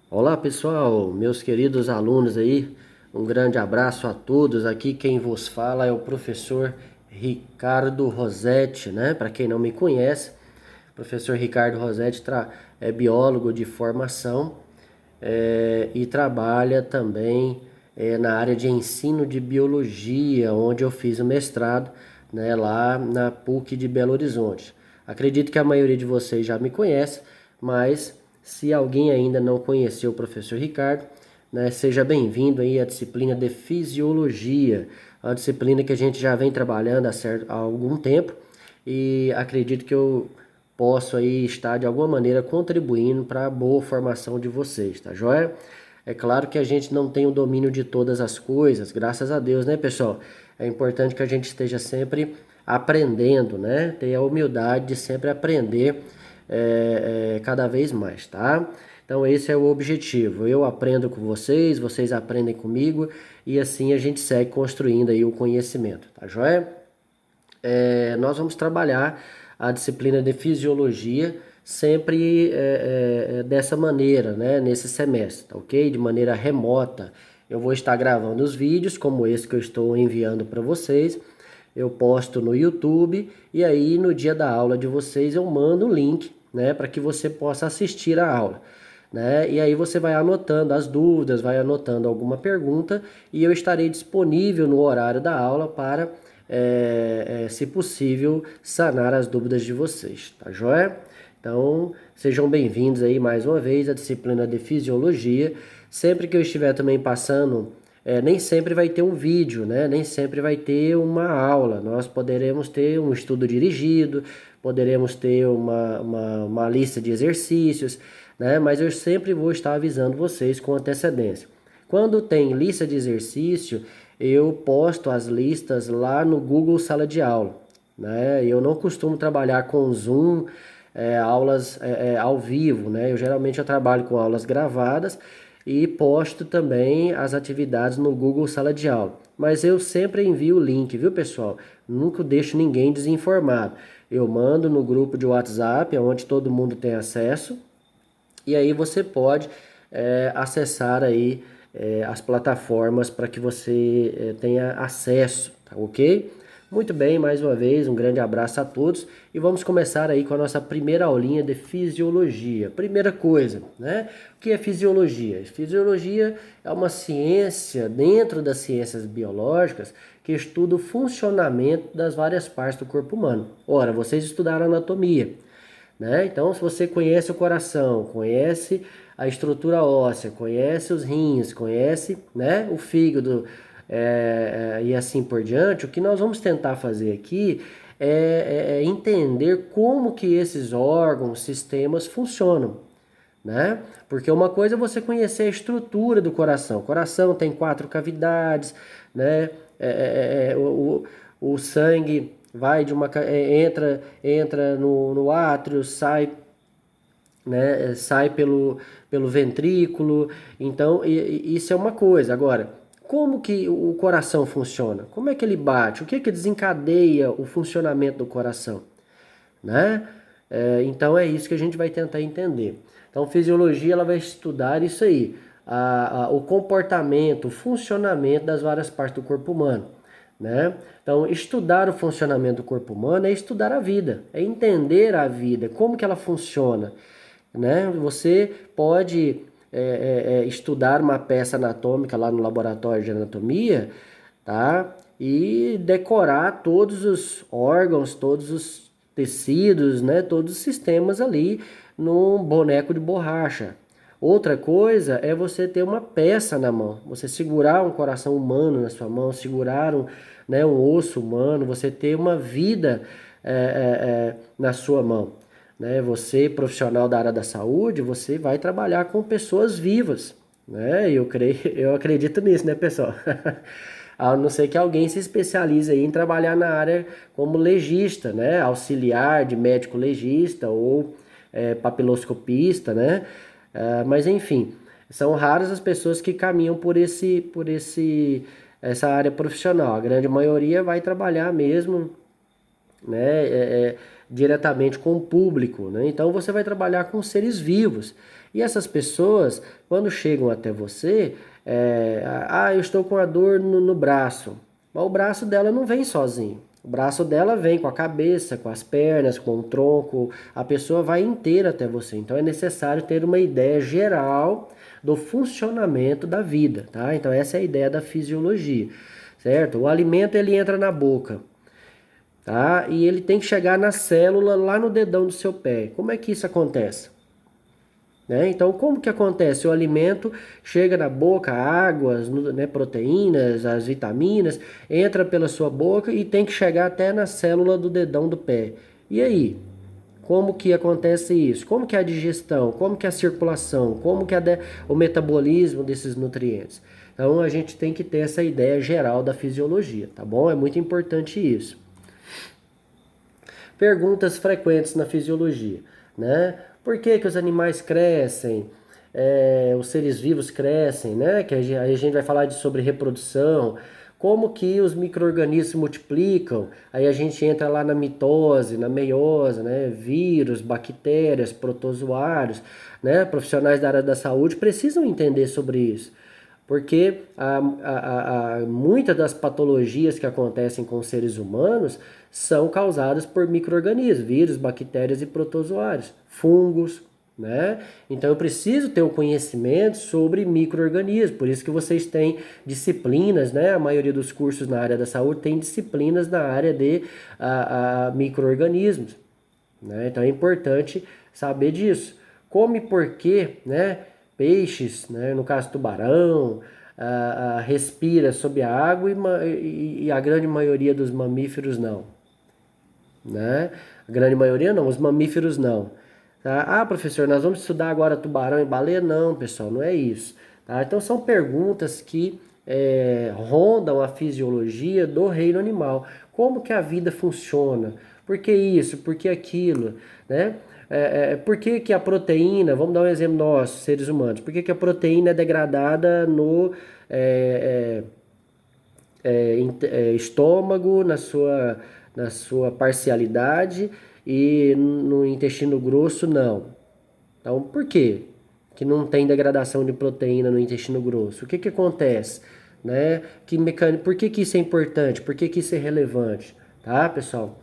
Olá pessoal, meus queridos alunos aí, um grande abraço a todos. Aqui quem vos fala é o professor Ricardo Rosetti, né? Para quem não me conhece, o professor Ricardo Rosetti é biólogo de formação e trabalha também na área de ensino de biologia, onde eu fiz o mestrado, né, lá na PUC de Belo Horizonte. Acredito que a maioria de vocês já me conhece, mas se alguém ainda não conheceu o professor Ricardo, né, seja bem-vindo aí à disciplina de Fisiologia, uma disciplina que a gente já vem trabalhando há algum tempo e acredito que eu posso aí estar de alguma maneira contribuindo para a boa formação de vocês, tá joia? É claro que a gente não tem o domínio de todas as coisas, graças a Deus, né, pessoal? É importante que a gente esteja sempre aprendendo, né? Ter a humildade de sempre aprender cada vez mais, tá? Então esse é o objetivo. Eu aprendo com vocês, vocês aprendem comigo e assim a gente segue construindo aí o conhecimento, tá joia? Nós vamos trabalhar a disciplina de fisiologia sempre dessa maneira, né, nesse semestre, tá ok? De maneira remota. Eu vou estar gravando os vídeos, como esse que eu estou enviando para vocês. Eu posto no YouTube e aí no dia da aula de vocês eu mando o link, né, para que você possa assistir a aula. Né? E aí você vai anotando as dúvidas, vai anotando alguma pergunta e eu estarei disponível no horário da aula para, se possível, sanar as dúvidas de vocês, tá joia? Então, sejam bem-vindos aí mais uma vez à disciplina de Fisiologia. Sempre que eu estiver também passando, nem sempre vai ter um vídeo, né? Nem sempre vai ter uma aula. Nós poderemos ter um estudo dirigido, poderemos ter uma lista de exercícios, né? Mas eu sempre vou estar avisando vocês com antecedência. Quando tem lista de exercício, eu posto as listas lá no Google Sala de Aula, né? Eu não costumo trabalhar com Zoom, aulas ao vivo, né? Eu trabalho com aulas gravadas e posto também as atividades no Google Sala de Aula. Mas eu sempre envio o link, viu, pessoal? Nunca deixo ninguém desinformado. Eu mando no grupo de WhatsApp, onde todo mundo tem acesso, e aí você pode acessar aí as plataformas para que você tenha acesso, tá ok? Muito bem, mais uma vez, um grande abraço a todos e vamos começar aí com a nossa primeira aulinha de fisiologia. Primeira coisa, né? O que é fisiologia? Fisiologia é uma ciência dentro das ciências biológicas que estuda o funcionamento das várias partes do corpo humano. Ora, vocês estudaram anatomia, né? Então, se você conhece o coração, conhece a estrutura óssea, conhece os rins, conhece, né, o fígado e assim por diante, o que nós vamos tentar fazer aqui é entender como que esses órgãos, sistemas funcionam, né? Porque uma coisa é você conhecer a estrutura do coração. O coração tem 4 cavidades, né? O sangue vai de uma entra no átrio, sai, né? Sai pelo ventrículo. Então isso é uma coisa. Agora, como que o coração funciona? Como é que ele bate? O que é que desencadeia o funcionamento do coração, né? Então é isso que a gente vai tentar entender. Então, fisiologia ela vai estudar isso aí, o comportamento, o funcionamento das várias partes do corpo humano, né? Então, estudar o funcionamento do corpo humano é estudar a vida, é entender a vida, como que ela funciona, né? Você pode estudar uma peça anatômica lá no laboratório de anatomia, tá? E decorar todos os órgãos, todos os tecidos, né? Todos os sistemas ali num boneco de borracha. Outra coisa é você ter uma peça na mão, você segurar um coração humano na sua mão, segurar né, um osso humano, você ter uma vida na sua mão, né? Você, profissional da área da saúde, você vai trabalhar com pessoas vivas, né? Eu acredito nisso, né, pessoal? A não ser que alguém se especialize aí em trabalhar na área como legista, né? Auxiliar de médico legista ou papiloscopista, né? Mas enfim, são raras as pessoas que caminham essa área profissional. A grande maioria vai trabalhar mesmo, né? diretamente com o público, né? Então você vai trabalhar com seres vivos. E essas pessoas, quando chegam até você, eu estou com a dor no braço. Mas o braço dela não vem sozinho. O braço dela vem com a cabeça, com as pernas, com o tronco. A pessoa vai inteira até você. Então é necessário ter uma ideia geral do funcionamento da vida, tá? Então essa é a ideia da fisiologia, certo? O alimento ele entra na boca, tá? E ele tem que chegar na célula lá no dedão do seu pé. Como é que isso acontece? Né? Então, como que acontece? O alimento chega na boca, águas, né, proteínas, as vitaminas, entra pela sua boca e tem que chegar até na célula do dedão do pé. E aí? Como que acontece isso? Como que é a digestão? Como que é a circulação? Como que é o metabolismo desses nutrientes? Então, a gente tem que ter essa ideia geral da fisiologia, tá bom? É muito importante isso. Perguntas frequentes na fisiologia, né? Por que que os animais crescem? Os seres vivos crescem, né? Que aí a gente vai falar sobre reprodução, como que os micro-organismos se multiplicam, aí a gente entra lá na mitose, na meiose, né? Vírus, bactérias, protozoários, né? Profissionais da área da saúde precisam entender sobre isso. Porque muitas das patologias que acontecem com os seres humanos são causadas por micro-organismos, vírus, bactérias e protozoários, fungos, né? Então eu preciso ter o conhecimento sobre micro-organismos, por isso que vocês têm disciplinas, né? A maioria dos cursos na área da saúde tem disciplinas na área de micro-organismos, né? Então é importante saber disso. Como e por quê, né? Peixes, né? No caso tubarão, respira sob a água e a grande maioria dos mamíferos não, né? A grande maioria não, os mamíferos não. Tá? Professor, nós vamos estudar agora tubarão e baleia? Não, pessoal, não é isso. Tá? Então são perguntas que rondam a fisiologia do reino animal. Como que a vida funciona? Por que isso? Por que aquilo? Né? Por que que a proteína, vamos dar um exemplo nosso, seres humanos, por que que a proteína é degradada no estômago, na sua parcialidade, e no intestino grosso não? Então, por quê que não tem degradação de proteína no intestino grosso? O que que acontece? Né? Por que que isso é importante? Por que que isso é relevante? Tá, pessoal?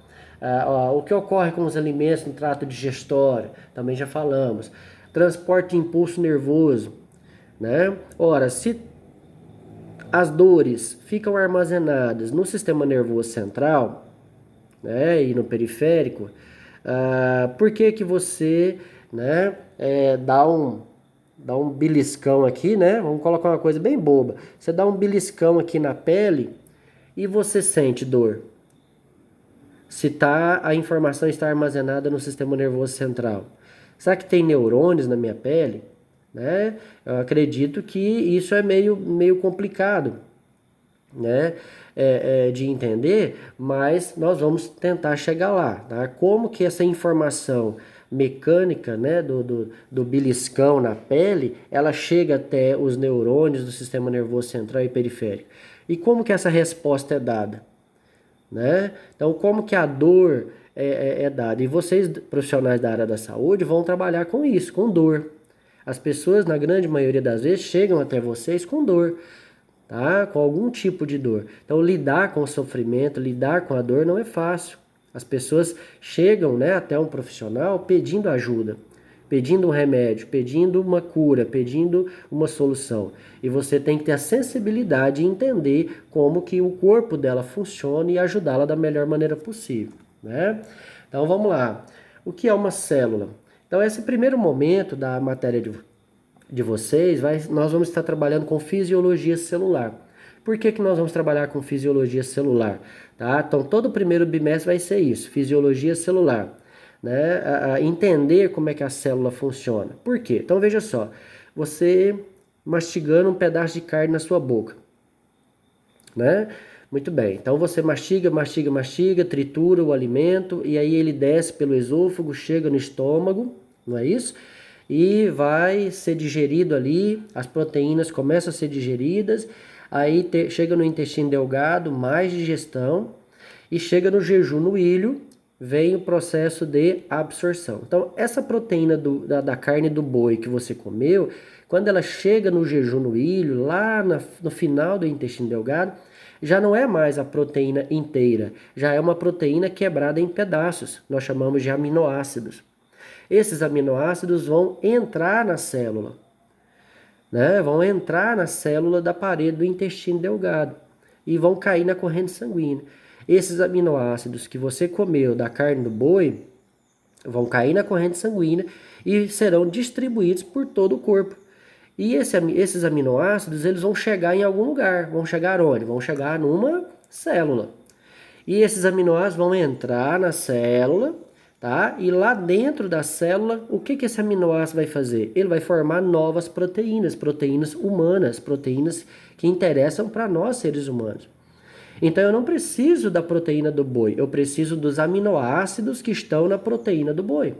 O que ocorre com os alimentos no trato digestório? Também já falamos. Transporte de impulso nervoso, né? Ora, se as dores ficam armazenadas no sistema nervoso central, né, e no periférico, por que que você, né, dá um beliscão aqui, né? Vamos colocar uma coisa bem boba. Você dá um beliscão aqui na pele e você sente dor. Se a informação está armazenada no sistema nervoso central. Será que tem neurônios na minha pele? Né? Eu acredito que isso é meio complicado, né? De entender, mas nós vamos tentar chegar lá, tá? Como que essa informação mecânica, né, do beliscão na pele, ela chega até os neurônios do sistema nervoso central e periférico? E como que essa resposta é dada? Né? Então, como que a dor é dada? E vocês, profissionais da área da saúde, vão trabalhar com isso, com dor. As pessoas, na grande maioria das vezes, chegam até vocês com dor, tá? Com algum tipo de dor. Então, lidar com o sofrimento, lidar com a dor não é fácil. As pessoas chegam, né, até um profissional pedindo ajuda, pedindo um remédio, pedindo uma cura, pedindo uma solução. E você tem que ter a sensibilidade de entender como que o corpo dela funciona e ajudá-la da melhor maneira possível, né? Então vamos lá. O que é uma célula? Então esse primeiro momento da matéria de vocês, nós vamos estar trabalhando com fisiologia celular. Por que que nós vamos trabalhar com fisiologia celular? Tá? Então todo o primeiro bimestre vai ser isso, fisiologia celular. Né, entender como é que a célula funciona. Por quê? Então veja só, você mastigando um pedaço de carne na sua boca, né? Muito bem, então você mastiga, tritura o alimento e aí ele desce pelo esôfago, chega no estômago, não é isso? E vai ser digerido ali, as proteínas começam a ser digeridas, aí chega no intestino delgado, mais digestão, e chega no jejum no ilho, vem o processo de absorção. Então, essa proteína da carne do boi que você comeu, quando ela chega no jejum no ilho, lá no final do intestino delgado, já não é mais a proteína inteira, já é uma proteína quebrada em pedaços. Nós chamamos de aminoácidos. Esses aminoácidos vão entrar na célula, né? Vão entrar na célula da parede do intestino delgado e vão cair na corrente sanguínea. Esses aminoácidos que você comeu da carne do boi vão cair na corrente sanguínea e serão distribuídos por todo o corpo. E esses aminoácidos, eles vão chegar em algum lugar. Vão chegar onde? Vão chegar numa célula. E esses aminoácidos vão entrar na célula, tá? E lá dentro da célula, o que esse aminoácido vai fazer? Ele vai formar novas proteínas, proteínas humanas, proteínas que interessam para nós, seres humanos. Então, eu não preciso da proteína do boi, eu preciso dos aminoácidos que estão na proteína do boi.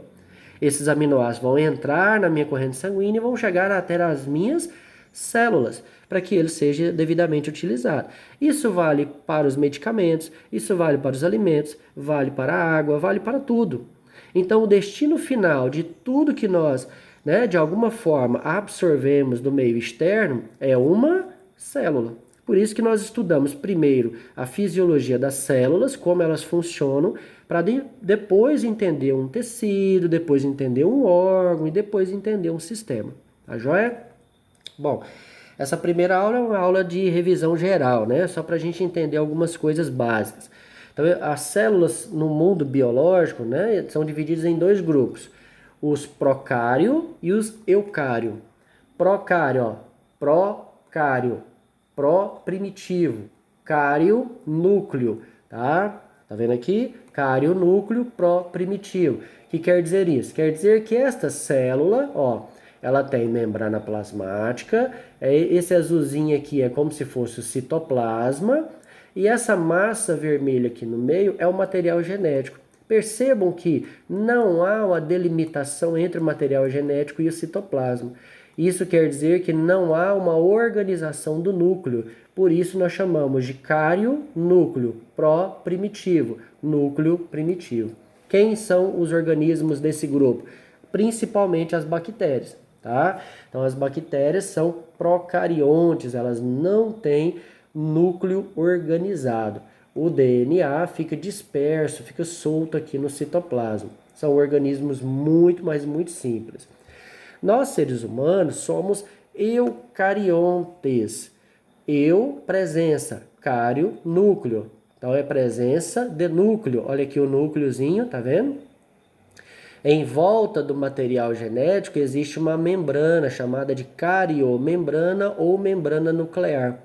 Esses aminoácidos vão entrar na minha corrente sanguínea e vão chegar até as minhas células, para que ele seja devidamente utilizado. Isso vale para os medicamentos, isso vale para os alimentos, vale para a água, vale para tudo. Então, o destino final de tudo que nós, né, de alguma forma, absorvemos do meio externo é uma célula. Por isso que nós estudamos primeiro a fisiologia das células, como elas funcionam, para depois entender um tecido, depois entender um órgão e depois entender um sistema. Tá joia? Bom, essa primeira aula é uma aula de revisão geral, né? Só para a gente entender algumas coisas básicas. Então, as células no mundo biológico, né, são divididas em dois grupos. Os procário e os eucário. Procário, ó, procário, pró-primitivo. Cário, núcleo, tá? Tá vendo aqui? Cário, núcleo, pró-primitivo. O que quer dizer isso? Quer dizer que esta célula, ó, ela tem membrana plasmática, esse azulzinho aqui é como se fosse o citoplasma, e essa massa vermelha aqui no meio é o material genético. Percebam que não há uma delimitação entre o material genético e o citoplasma. Isso quer dizer que não há uma organização do núcleo. Por isso nós chamamos de cário, núcleo, pró-primitivo, núcleo primitivo. Quem são os organismos desse grupo? Principalmente as bactérias, tá? Então as bactérias são procariontes, elas não têm núcleo organizado. O DNA fica disperso, fica solto aqui no citoplasma. São organismos muito, mas muito simples. Nós, seres humanos, somos eucariontes. Eu, presença. Cário, núcleo. Então, é presença de núcleo. Olha aqui o núcleozinho, tá vendo? Em volta do material genético existe uma membrana chamada de cariomembrana ou membrana nuclear.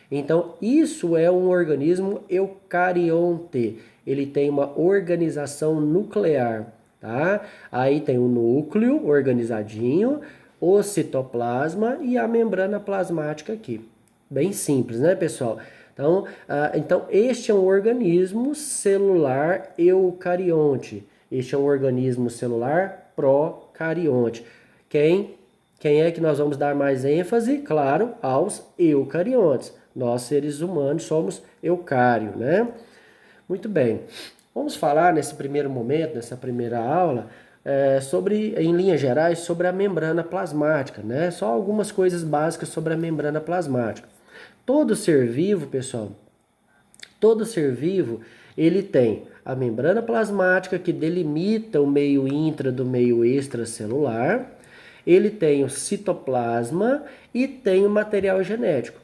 Então, isso é um organismo eucarionte. Ele tem uma organização nuclear. Tá? Aí tem o núcleo organizadinho, o citoplasma e a membrana plasmática aqui. Bem simples, né, pessoal? Então este é um organismo celular eucarionte. Este é um organismo celular procarionte. Quem é que nós vamos dar mais ênfase? Claro, aos eucariontes. Nós, seres humanos, somos eucário, né? Muito bem. Vamos falar nesse primeiro momento, nessa primeira aula, em linhas gerais, sobre a membrana plasmática, né? Só algumas coisas básicas sobre a membrana plasmática. Todo ser vivo, pessoal, todo ser vivo, ele tem a membrana plasmática que delimita o meio intra do meio extracelular, ele tem o citoplasma e tem o material genético,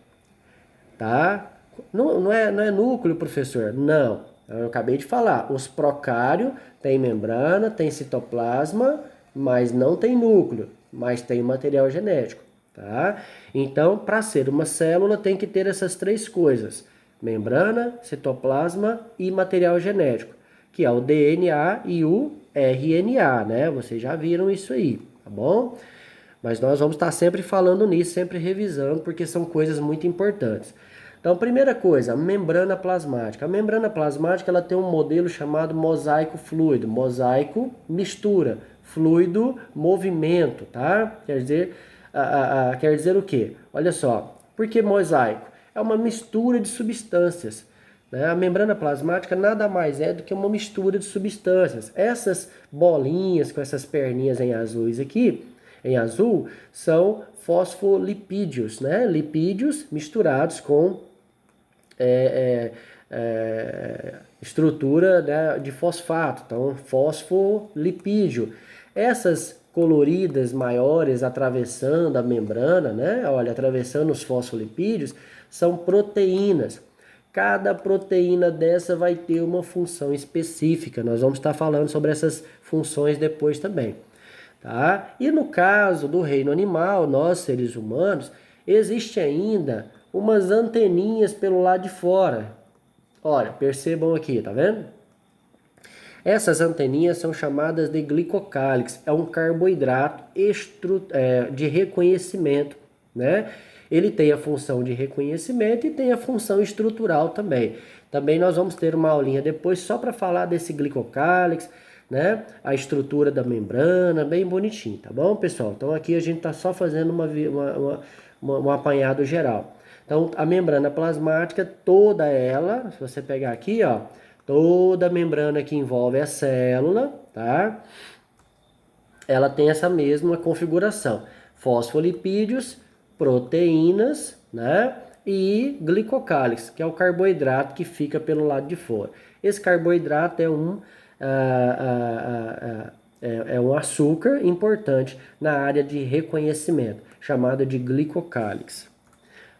tá? Não é núcleo, professor? Não. Eu acabei de falar, os procários têm membrana, tem citoplasma, mas não tem núcleo, mas tem material genético, tá? Então, para ser uma célula, tem que ter essas três coisas: membrana, citoplasma e material genético, que é o DNA e o RNA, né? Vocês já viram isso aí, tá bom? Mas nós vamos estar sempre falando nisso, sempre revisando, porque são coisas muito importantes. Então, primeira coisa, a membrana plasmática. A membrana plasmática ela tem um modelo chamado mosaico fluido. Mosaico, mistura. Fluido, movimento, tá? Quer dizer o quê? Olha só, por que mosaico? É uma mistura de substâncias, né? A membrana plasmática nada mais é do que uma mistura de substâncias. Essas bolinhas com essas perninhas em azuis aqui, em azul, são fosfolipídios, né? Lipídios misturados com estrutura, né, de fosfato, então fosfolipídio. Essas coloridas maiores atravessando a membrana, né, olha, atravessando os fosfolipídios, são proteínas. Cada proteína dessa vai ter uma função específica. Nós vamos estar falando sobre essas funções depois também. Tá? E no caso do reino animal, nós seres humanos, existe ainda umas anteninhas pelo lado de fora. Olha, percebam aqui, tá vendo? Essas anteninhas são chamadas de glicocálix, é um carboidrato de reconhecimento, né? Ele tem a função de reconhecimento e tem a função estrutural também. Também nós vamos ter uma aulinha depois só para falar desse glicocálix, né? A estrutura da membrana, bem bonitinho, tá bom, pessoal? Então aqui a gente está só fazendo um apanhado geral. Então a membrana plasmática, toda ela, se você pegar aqui, ó, toda a membrana que envolve a célula, tá? Ela tem essa mesma configuração: fosfolipídios, proteínas, né? E glicocálix, que é o carboidrato que fica pelo lado de fora. Esse carboidrato é um açúcar importante na área de reconhecimento, chamado de glicocálix.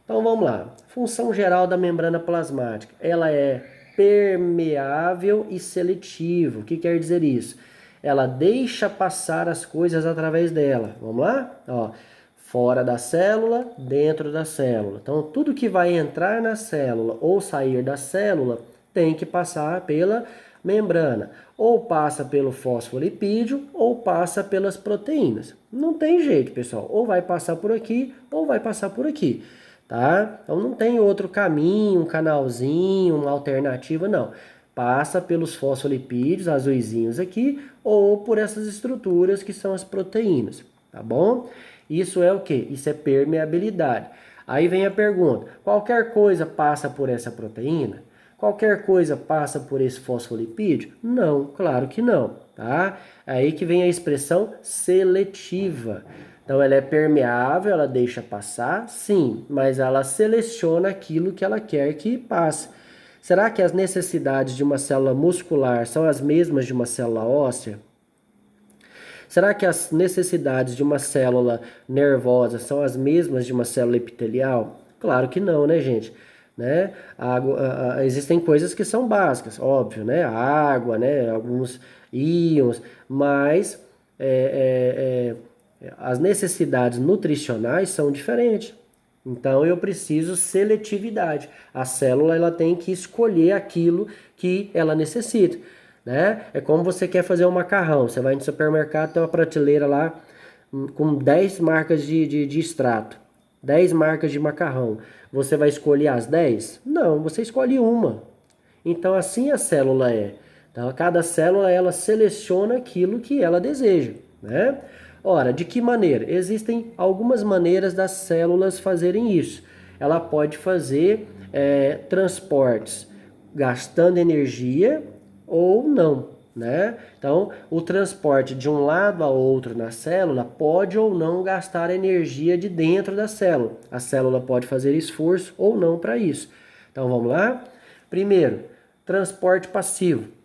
Então vamos lá. Função geral da membrana plasmática. Ela é permeável e seletivo. O que quer dizer isso? Ela deixa passar as coisas através dela. Vamos lá? Ó, fora da célula, dentro da célula. Então tudo que vai entrar na célula ou sair da célula tem que passar pela membrana. Ou passa pelo fosfolipídio ou passa pelas proteínas. Não tem jeito, pessoal. Ou vai passar por aqui ou vai passar por aqui. Tá? Então não tem outro caminho, um canalzinho, uma alternativa, não. Passa pelos fosfolipídios, azuisinhos aqui, ou por essas estruturas que são as proteínas, tá bom? Isso é o quê? Isso é permeabilidade. Aí vem a pergunta: qualquer coisa passa por essa proteína? Qualquer coisa passa por esse fosfolipídio? Não, claro que não, tá? Aí que vem a expressão seletiva. Então ela é permeável, ela deixa passar, sim, mas ela seleciona aquilo que ela quer que passe. Será que as necessidades de uma célula muscular são as mesmas de uma célula óssea? Será que as necessidades de uma célula nervosa são as mesmas de uma célula epitelial? Claro que não, né, gente? Né? Existem coisas que são básicas, óbvio, né? A água, né? Alguns íons, mas as necessidades nutricionais são diferentes. Então eu preciso seletividade. A célula ela tem que escolher aquilo que ela necessita, né? É como você quer fazer um macarrão. Você vai no supermercado, tem uma prateleira lá com 10 marcas de extrato, 10 marcas de macarrão. Você vai escolher as 10? Não, você escolhe uma. Então assim a célula é. Então cada célula ela seleciona aquilo que ela deseja, né? Ora, de que maneira? Existem algumas maneiras das células fazerem isso. Ela pode fazer transportes gastando energia ou não, né? Então, o transporte de um lado a outro na célula pode ou não gastar energia de dentro da célula. A célula pode fazer esforço ou não para isso. Então, vamos lá? Primeiro, transporte passivo.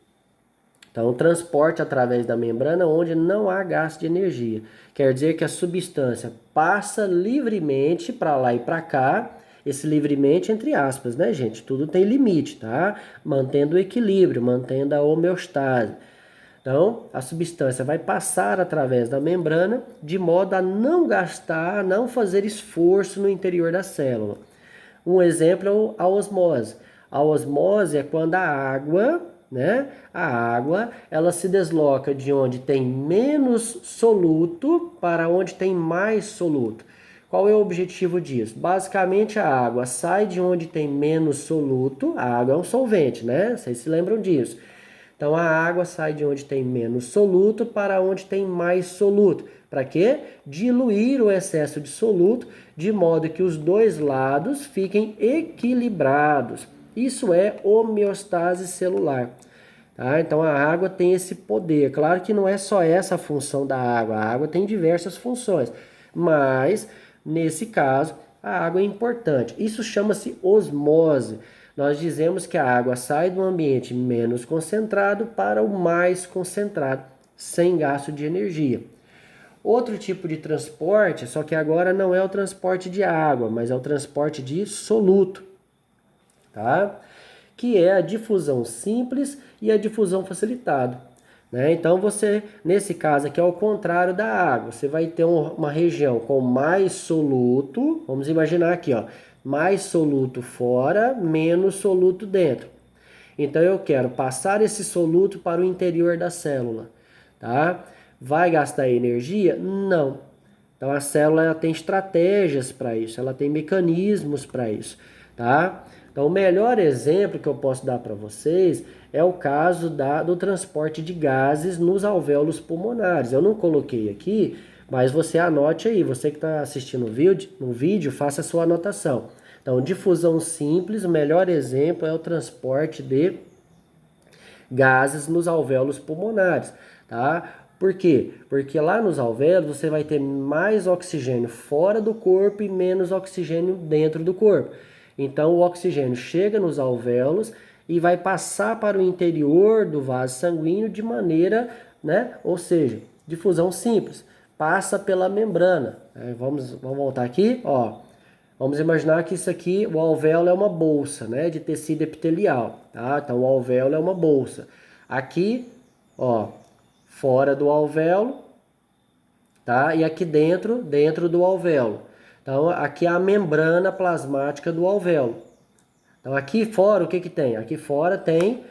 Então, transporte através da membrana onde não há gasto de energia. Quer dizer que a substância passa livremente para lá e para cá. Esse livremente entre aspas, né, gente? Tudo tem limite, tá? Mantendo o equilíbrio, mantendo a homeostase. Então, a substância vai passar através da membrana de modo a não gastar, não fazer esforço no interior da célula. Um exemplo é a osmose. A osmose é quando a água, né? A água, ela se desloca de onde tem menos soluto para onde tem mais soluto. Qual é o objetivo disso? Basicamente a água sai de onde tem menos soluto, a água é um solvente, né? Vocês se lembram disso. Então a água sai de onde tem menos soluto para onde tem mais soluto. Para quê? Diluir o excesso de soluto de modo que os dois lados fiquem equilibrados. Isso é homeostase celular. Tá? Então a água tem esse poder. Claro que não é só essa a função da água. A água tem diversas funções. Mas, nesse caso, a água é importante. Isso chama-se osmose. Nós dizemos que a água sai do ambiente menos concentrado para o mais concentrado, sem gasto de energia. Outro tipo de transporte, só que agora não é o transporte de água, mas é o transporte de soluto, tá? Que é a difusão simples e a difusão facilitada. Né? Então você, nesse caso aqui, é o contrário da água. Você vai ter uma região com mais soluto, vamos imaginar aqui, ó, mais soluto fora, menos soluto dentro. Então eu quero passar esse soluto para o interior da célula, tá? Vai gastar energia? Não. Então a célula ela tem estratégias para isso, ela tem mecanismos para isso, tá? Então o melhor exemplo que eu posso dar para vocês é o caso do transporte de gases nos alvéolos pulmonares. Eu não coloquei aqui, mas você anote aí, você que está assistindo no vídeo, faça a sua anotação. Então, difusão simples, o melhor exemplo é o transporte de gases nos alvéolos pulmonares, tá? Por quê? Porque lá nos alvéolos você vai ter mais oxigênio fora do corpo e menos oxigênio dentro do corpo. Então o oxigênio chega nos alvéolos e vai passar para o interior do vaso sanguíneo de maneira, né? Ou seja, difusão simples. Passa pela membrana. Vamos voltar aqui, ó. Vamos imaginar que isso aqui, o alvéolo é uma bolsa, né, de tecido epitelial, tá? Então o alvéolo é uma bolsa. Aqui, ó, fora do alvéolo, tá? E aqui dentro do alvéolo. Então aqui é a membrana plasmática do alvéolo. Então aqui fora o que que tem? Aqui fora tem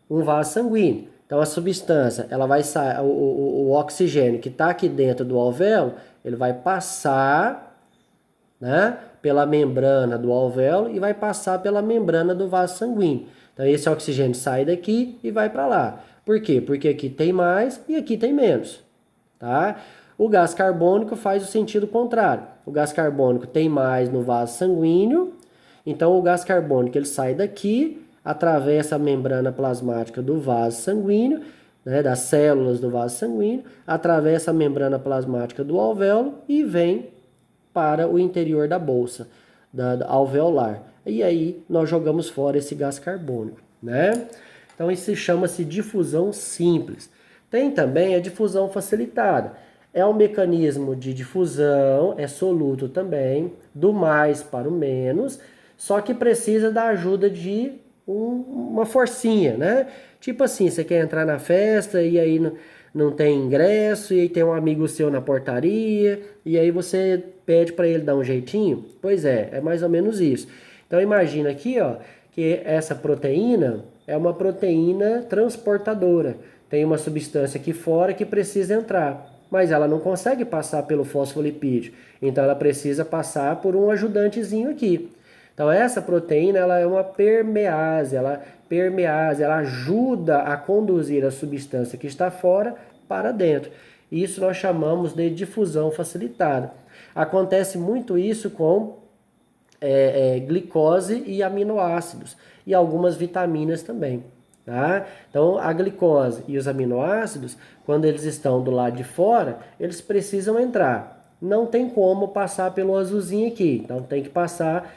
um vaso sanguíneo. Então a substância, ela vai sair, o oxigênio que está aqui dentro do alvéolo, ele vai passar, né, pela membrana do alvéolo e vai passar pela membrana do vaso sanguíneo. Então esse oxigênio sai daqui e vai para lá. Por quê? Porque aqui tem mais e aqui tem menos, tá? O gás carbônico faz o sentido contrário. O gás carbônico tem mais no vaso sanguíneo, então o gás carbônico ele sai daqui, atravessa a membrana plasmática do vaso sanguíneo, né, das células do vaso sanguíneo, atravessa a membrana plasmática do alvéolo e vem para o interior da bolsa, da alveolar. E aí nós jogamos fora esse gás carbônico, né? Então isso chama-se difusão simples. Tem também a difusão facilitada. É um mecanismo de difusão, é soluto também, do mais para o menos, só que precisa da ajuda de uma forcinha, né? Tipo assim, você quer entrar na festa e aí não tem ingresso, e aí tem um amigo seu na portaria, e aí você pede para ele dar um jeitinho? Pois é mais ou menos isso. Então imagina aqui, ó, que essa proteína é uma proteína transportadora. Tem uma substância aqui fora que precisa entrar, mas ela não consegue passar pelo fosfolipídio. Então ela precisa passar por um ajudantezinho aqui. Então essa proteína ela é uma permease, ela ajuda a conduzir a substância que está fora para dentro. Isso nós chamamos de difusão facilitada. Acontece muito isso com glicose e aminoácidos e algumas vitaminas também. Tá? Então a glicose e os aminoácidos, quando eles estão do lado de fora, eles precisam entrar. Não tem como passar pelo azulzinho aqui, então tem que passar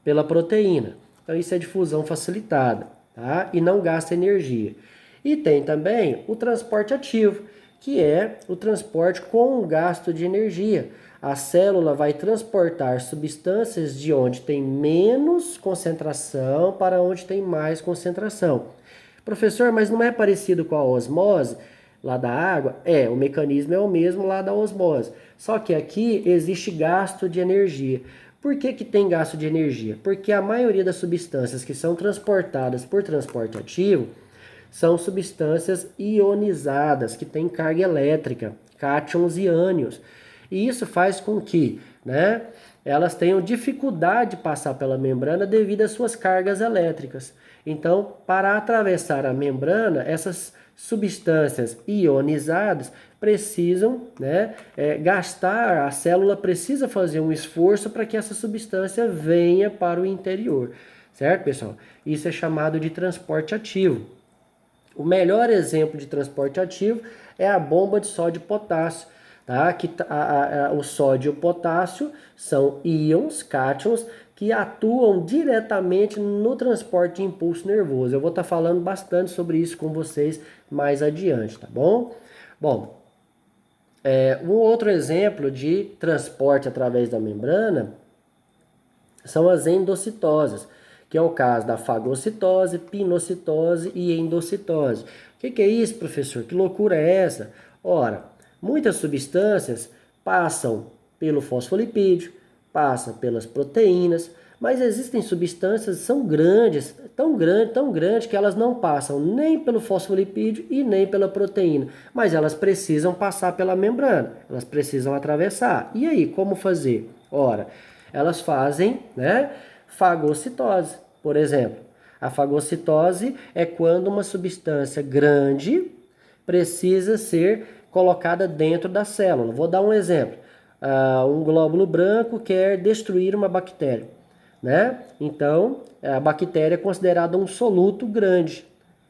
pela proteína. Então isso é difusão facilitada, tá? E não gasta energia. E tem também o transporte ativo, que é o transporte com gasto de energia. A célula vai transportar substâncias de onde tem menos concentração para onde tem mais concentração. Professor, mas não é parecido com a osmose lá da água? O mecanismo é o mesmo lá da osmose. Só que aqui existe gasto de energia. Por que tem gasto de energia? Porque a maioria das substâncias que são transportadas por transporte ativo são substâncias ionizadas, que têm carga elétrica, cátions e ânions. E isso faz com que, né, elas tenham dificuldade de passar pela membrana devido às suas cargas elétricas. Então, para atravessar a membrana, essas substâncias ionizadas precisam, né, gastar, a célula precisa fazer um esforço para que essa substância venha para o interior. certo, pessoal? Isso é chamado de transporte ativo. O melhor exemplo de transporte ativo é a bomba de sódio e potássio, tá? O sódio e o potássio são íons, cátions, que atuam diretamente no transporte de impulso nervoso. Eu vou estar falando bastante sobre isso com vocês mais adiante, tá bom? Bom, um outro exemplo de transporte através da membrana são as endocitoses, que é o caso da fagocitose, pinocitose e endocitose. O que é isso, professor? Que loucura é essa? Ora, muitas substâncias passam pelo fosfolipídio, passam pelas proteínas, mas existem substâncias que são grandes, tão grandes que elas não passam nem pelo fosfolipídio e nem pela proteína, mas elas precisam passar pela membrana, elas precisam atravessar. E aí, como fazer? Ora, elas fazem, né, fagocitose, por exemplo. A fagocitose é quando uma substância grande precisa ser colocada dentro da célula. Vou dar um exemplo. Um glóbulo branco quer destruir uma bactéria, né? Então, a bactéria é considerada um soluto grande.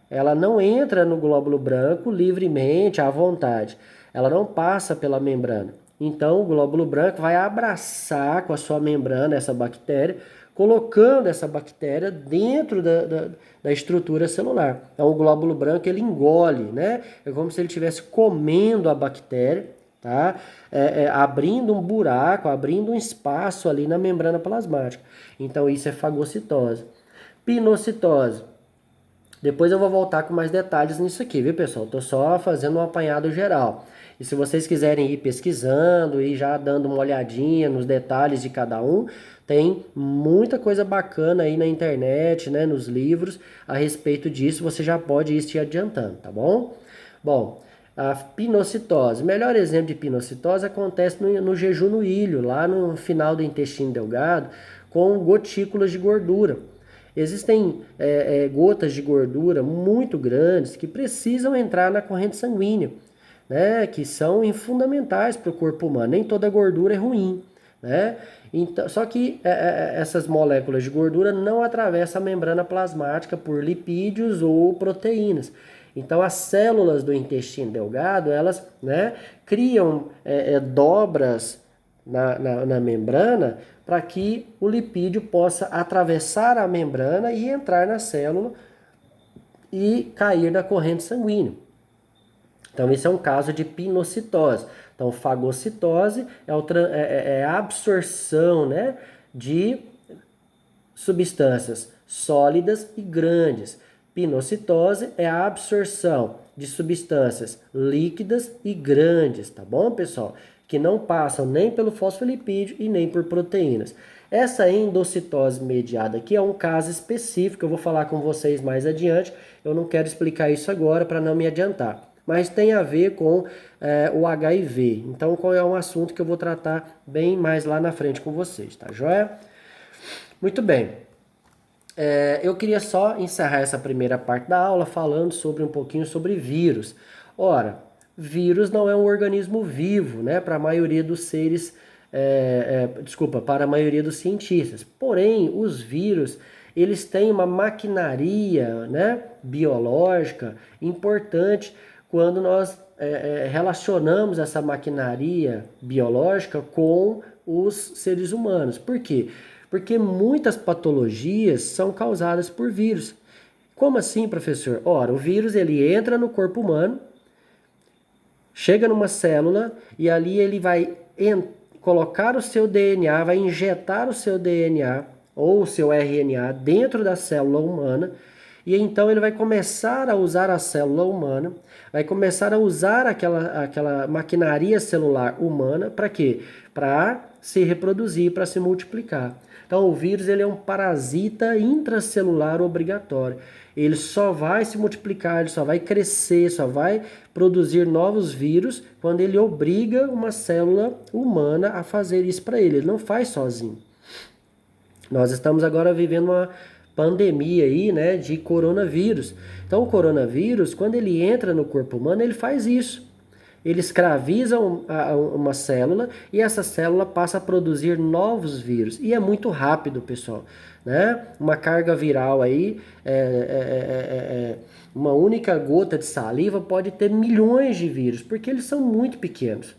Ela não entra no glóbulo branco livremente, à vontade. Ela não passa pela membrana. Então, o glóbulo branco vai abraçar com a sua membrana essa bactéria, colocando essa bactéria dentro da estrutura celular. Então, o glóbulo branco ele engole, né? É como se ele estivesse comendo a bactéria, tá? Abrindo um buraco, abrindo um espaço ali na membrana plasmática. Então, isso é fagocitose. Pinocitose. Depois eu vou voltar com mais detalhes nisso aqui, viu, pessoal? Tô só fazendo um apanhado geral. E se vocês quiserem ir pesquisando e já dando uma olhadinha nos detalhes de cada um, tem muita coisa bacana aí na internet, né, nos livros a respeito disso. Você já pode ir se adiantando, tá bom? Bom, a pinocitose. O melhor exemplo de pinocitose acontece no jejum no ilho, lá no final do intestino delgado, com gotículas de gordura. Existem gotas de gordura muito grandes que precisam entrar na corrente sanguínea, né? Que são fundamentais para o corpo humano. Nem toda gordura é ruim, né? Então, só que essas moléculas de gordura não atravessam a membrana plasmática por lipídios ou proteínas. Então, as células do intestino delgado, elas, né, criam dobras na membrana para que o lipídio possa atravessar a membrana e entrar na célula e cair na corrente sanguínea. Então, esse é um caso de pinocitose. Então, fagocitose é a absorção, né, de substâncias sólidas e grandes. Pinocitose é a absorção de substâncias líquidas e grandes, tá bom, pessoal? Que não passam nem pelo fosfolipídio e nem por proteínas. Essa endocitose mediada aqui é um caso específico, eu vou falar com vocês mais adiante, eu não quero explicar isso agora para não me adiantar. Mas tem a ver com o HIV, então qual é um assunto que eu vou tratar bem mais lá na frente com vocês, tá joia? Muito bem. Eu queria só encerrar essa primeira parte da aula falando um pouquinho sobre vírus. Ora, vírus não é um organismo vivo, né, para a maioria dos seres, para a maioria dos cientistas. Porém, os vírus, eles têm uma maquinaria, né, biológica importante quando nós relacionamos essa maquinaria biológica com os seres humanos. Por quê? Porque muitas patologias são causadas por vírus. Como assim, professor? Ora, o vírus ele entra no corpo humano, chega numa célula e ali ele vai colocar o seu DNA, vai injetar o seu DNA ou o seu RNA dentro da célula humana e então ele vai começar a usar a célula humana, vai começar a usar aquela maquinaria celular humana para quê? Para se reproduzir, para se multiplicar. Então, o vírus ele é um parasita intracelular obrigatório. Ele só vai se multiplicar, ele só vai crescer, só vai produzir novos vírus quando ele obriga uma célula humana a fazer isso para ele. Ele não faz sozinho. Nós estamos agora vivendo uma pandemia aí, né, de coronavírus. Então, o coronavírus, quando ele entra no corpo humano, ele faz isso. ele escraviza uma célula e essa célula passa a produzir novos vírus. E é muito rápido, pessoal, né? Uma carga viral aí, uma única gota de saliva pode ter milhões de vírus, porque eles são muito pequenos,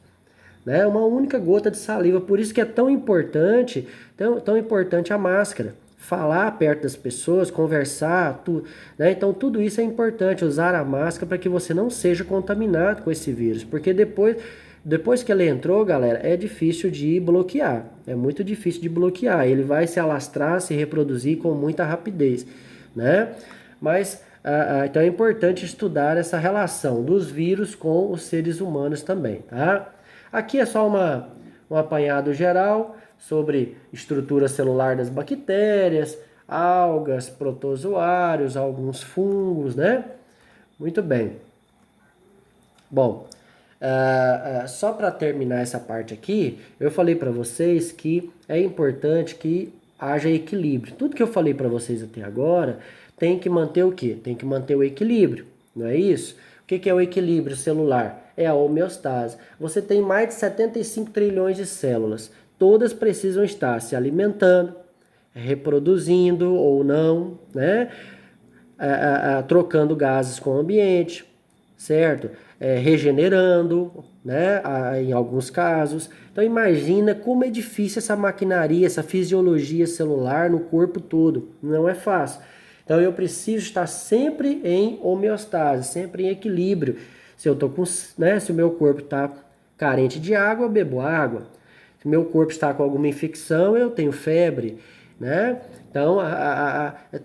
né? Uma única gota de saliva. Por isso que é tão importante, tão importante a máscara. Falar perto das pessoas, conversar, né? Então tudo isso é importante, usar a máscara para que você não seja contaminado com esse vírus, porque depois que ele entrou, galera, é difícil de bloquear, é muito difícil de bloquear, ele vai se alastrar, se reproduzir com muita rapidez, né? Mas então é importante estudar essa relação dos vírus com os seres humanos também, tá? Aqui é só um apanhado geral sobre estrutura celular das bactérias, algas, protozoários, alguns fungos, né? Muito bem. Bom, só para terminar essa parte aqui, eu falei para vocês que é importante que haja equilíbrio. Tudo que eu falei para vocês até agora tem que manter o quê? Tem que manter o equilíbrio, não é isso? O que é o equilíbrio celular? É a homeostase. Você tem mais de 75 trilhões de células. Todas precisam estar se alimentando, reproduzindo ou não, né? Trocando gases com o ambiente, certo? Regenerando, né? Em alguns casos. Então imagina como é difícil essa maquinaria, essa fisiologia celular no corpo todo. Não é fácil. Então eu preciso estar sempre em homeostase, sempre em equilíbrio. Se eu tô com, né, se o meu corpo está carente de água, eu bebo água. Se o meu corpo está com alguma infecção, eu tenho febre, né? Então,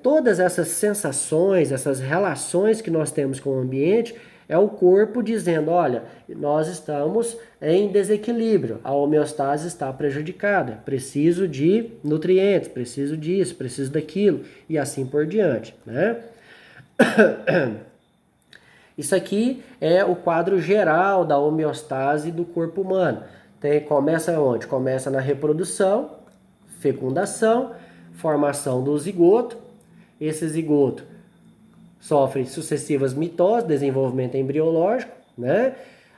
todas essas sensações, essas relações que nós temos com o ambiente, é o corpo dizendo, olha, nós estamos em desequilíbrio, a homeostase está prejudicada, preciso de nutrientes, preciso disso, preciso daquilo, e assim por diante, né? Isso aqui é o quadro geral da homeostase do corpo humano. Começa onde? Começa na reprodução, fecundação, formação do zigoto. Esse zigoto sofre sucessivas mitoses, desenvolvimento embriológico, né?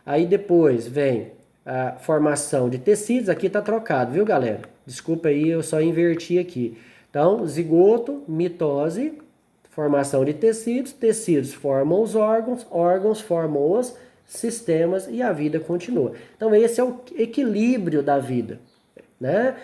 Aí depois vem a formação de tecidos. Aqui tá trocado, viu, galera? Desculpa aí, eu só inverti aqui. Então, zigoto, mitose, formação de tecidos, tecidos formam os órgãos, órgãos formam os sistemas e a vida continua. Então esse é o equilíbrio da vida, né?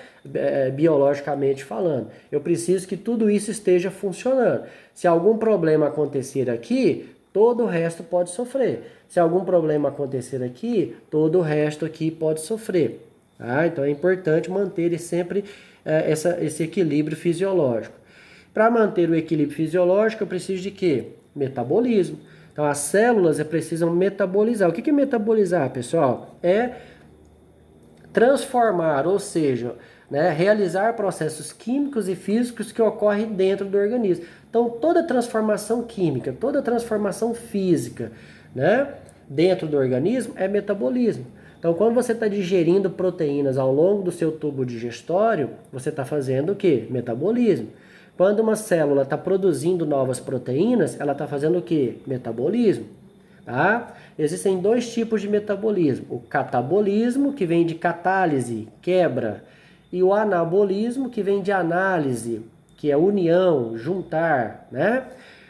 Biologicamente falando. Eu preciso que tudo isso esteja funcionando. Se algum problema acontecer aqui, todo o resto pode sofrer. Se algum problema acontecer aqui, todo o resto aqui pode sofrer. Tá? Então é importante manter sempre esse equilíbrio fisiológico. Para manter o equilíbrio fisiológico, eu preciso de quê? Metabolismo. Então, as células precisam metabolizar. O que é metabolizar, pessoal? É transformar, ou seja, né, realizar processos químicos e físicos que ocorrem dentro do organismo. Então, toda transformação química, toda transformação física, né, dentro do organismo é metabolismo. Então, quando você está digerindo proteínas ao longo do seu tubo digestório, você está fazendo o quê? Metabolismo. Quando uma célula está produzindo novas proteínas, ela está fazendo o quê? Metabolismo. Tá? Existem dois tipos de metabolismo. O catabolismo, que vem de catálise, quebra. E o anabolismo, que vem de análise, que é união, juntar. Né?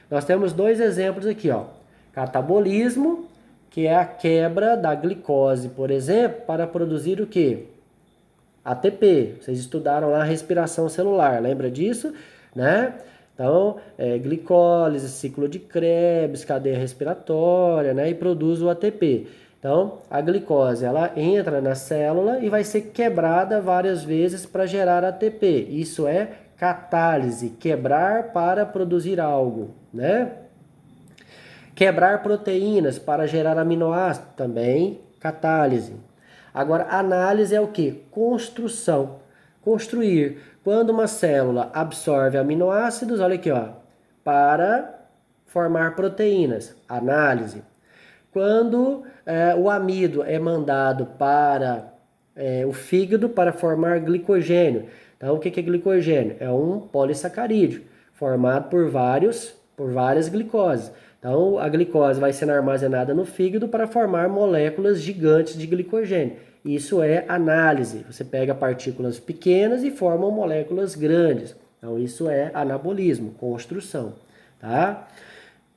Nós temos dois exemplos aqui. Ó. Catabolismo, que é a quebra da glicose, por exemplo, para produzir o quê? ATP. Vocês estudaram lá a respiração celular, lembra disso? Né? Então, glicólise, ciclo de Krebs, cadeia respiratória, né? E produz o ATP. Então, a glicose, ela entra na célula e vai ser quebrada várias vezes para gerar ATP. Isso é catálise, quebrar para produzir algo, né? Quebrar proteínas para gerar aminoácidos, também catálise. Agora, análise é o que? Construção. Construir. Quando uma célula absorve aminoácidos, olha aqui, ó, para formar proteínas, análise. Quando o amido é mandado para o fígado para formar glicogênio. Então, o que é glicogênio? É um polissacarídeo formado por várias glicoses. Então, a glicose vai sendo armazenada no fígado para formar moléculas gigantes de glicogênio. Isso é análise. Você pega partículas pequenas e formam moléculas grandes. Então, isso é anabolismo, construção, tá?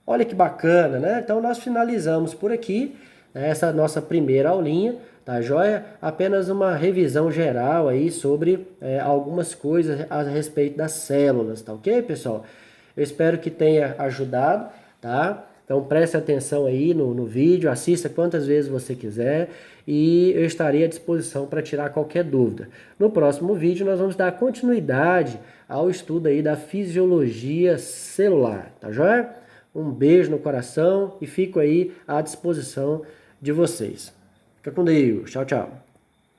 Olha que bacana, né? Então, nós finalizamos por aqui, né, essa nossa primeira aulinha, tá joia? Apenas uma revisão geral aí sobre algumas coisas a respeito das células, tá ok, pessoal? Eu espero que tenha ajudado, tá? Então preste atenção aí no vídeo, assista quantas vezes você quiser e eu estarei à disposição para tirar qualquer dúvida. No próximo vídeo nós vamos dar continuidade ao estudo aí da fisiologia celular, tá joia? Um beijo no coração e fico aí à disposição de vocês. Fica com Deus. Tchau, tchau.